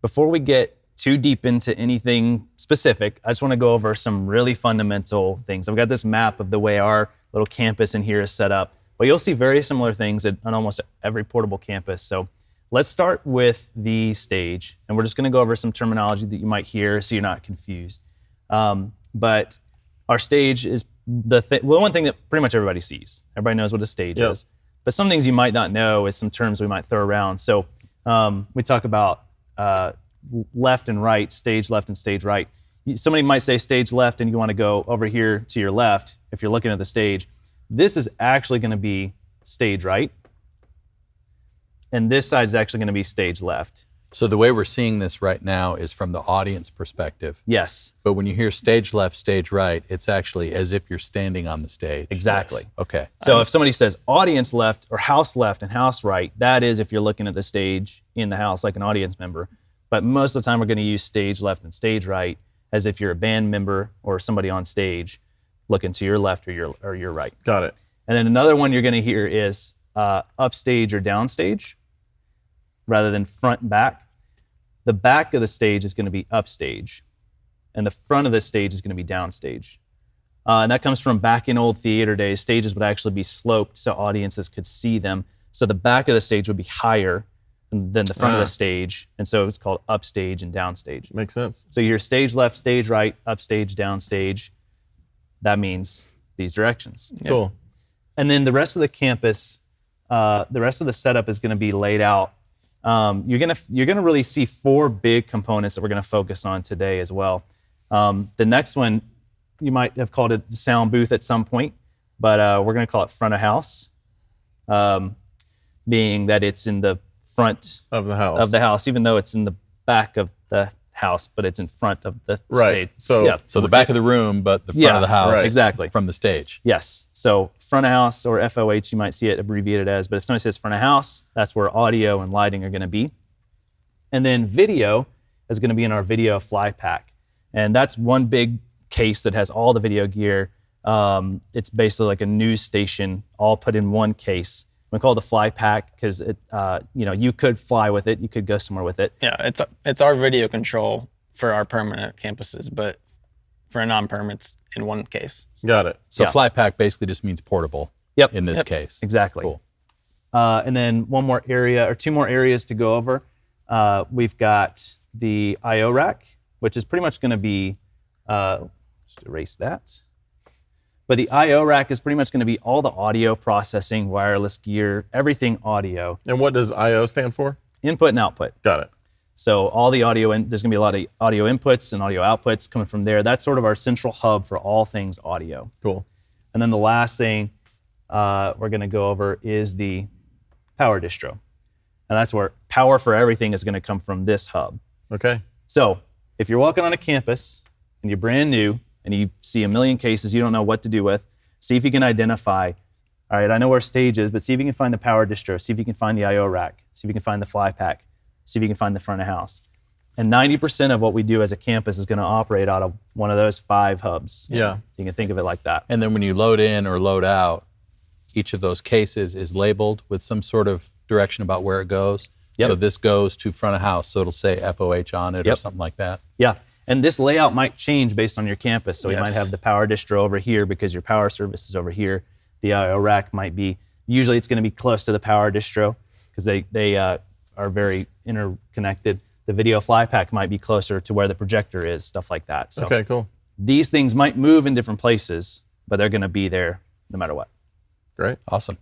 before we get too deep into anything specific, I just want to go over some really fundamental things. I've got this map of the way our little campus in here is set up, but you'll see very similar things on almost every portable campus. So let's start with the stage, and we're just going to go over some terminology that you might hear so you're not confused. But our stage is one thing that pretty much everybody sees. Everybody knows what a stage is. But some things you might not know is some terms we might throw around. So we talk about left and right, stage left and stage right. Somebody might say stage left and you want to go over here to your left if you're looking at the stage. This is actually going to be stage right. And this side is actually going to be stage left. So the way we're seeing this right now is from the audience perspective. Yes. But when you hear stage left, stage right, it's actually as if you're standing on the stage. Exactly. Yes. Okay. So if somebody says audience left or house left and house right, that is if you're looking at the stage in the house like an audience member. But most of the time we're going to use stage left and stage right as if you're a band member or somebody on stage looking to your left or your right. Got it. And then another one you're going to hear is upstage or downstage rather than front and back. The back of the stage is going to be upstage, and the front of the stage is going to be downstage. And that comes from back in old theater days. Stages would actually be sloped so audiences could see them. So the back of the stage would be higher than the front of the stage, and so it's called upstage and downstage. Makes sense. So you're stage left, stage right, upstage, downstage. That means these directions. Cool. And then the rest of the campus, the rest of the setup is going to be laid out. You're gonna really see 4 big components that we're gonna focus on today as well. The next one, you might have called it the sound booth at some point, but we're gonna call it front of house, being that it's in the front of the house, even though it's in the back of the house, but it's in front of the stage. So the back of the room, but the front of the house, exactly, from the stage. Yes. So front of house, or FOH, you might see it abbreviated as. But if somebody says front of house, that's where audio and lighting are going to be. And then video is going to be in our video fly pack, and that's one big case that has all the video gear. It's basically like a news station, all put in one case. We call it the fly pack because it, you could fly with it, you could go somewhere with it. Yeah, it's our video control for our permanent campuses, but for a non-perm, it's in one case. Got it. So fly pack basically just means portable. Yep. In this case. Exactly. Cool. And then 2 more areas to go over. We've got the I/O rack, which is pretty much going to be, just erase that. But the I/O rack is pretty much going to be all the audio processing, wireless gear, everything audio. And what does I/O stand for? Input and output. Got it. So all the audio, there's going to be a lot of audio inputs and audio outputs coming from there. That's sort of our central hub for all things audio. Cool. And then the last thing we're going to go over is the power distro. And that's where power for everything is going to come from this hub. Okay. So if you're walking on a campus and you're brand new and you see a million cases you don't know what to do with, see if you can identify, all right, I know where stage is, but see if you can find the power distro, see if you can find the I/O rack, see if you can find the fly pack, see if you can find the front of house. And 90% of what we do as a campus is going to operate out of one of those 5 hubs. Yeah. You can think of it like that. And then when you load in or load out, each of those cases is labeled with some sort of direction about where it goes. Yep. So this goes to front of house, so it'll say FOH on it or something like that. Yeah. And this layout might change based on your campus. So you might have the power distro over here because your power service is over here. The I/O rack might be, usually it's going to be close to the power distro because they are very interconnected. The video fly pack might be closer to where the projector is, stuff like that. So okay, cool. These things might move in different places, but they're going to be there no matter what. Great. Awesome.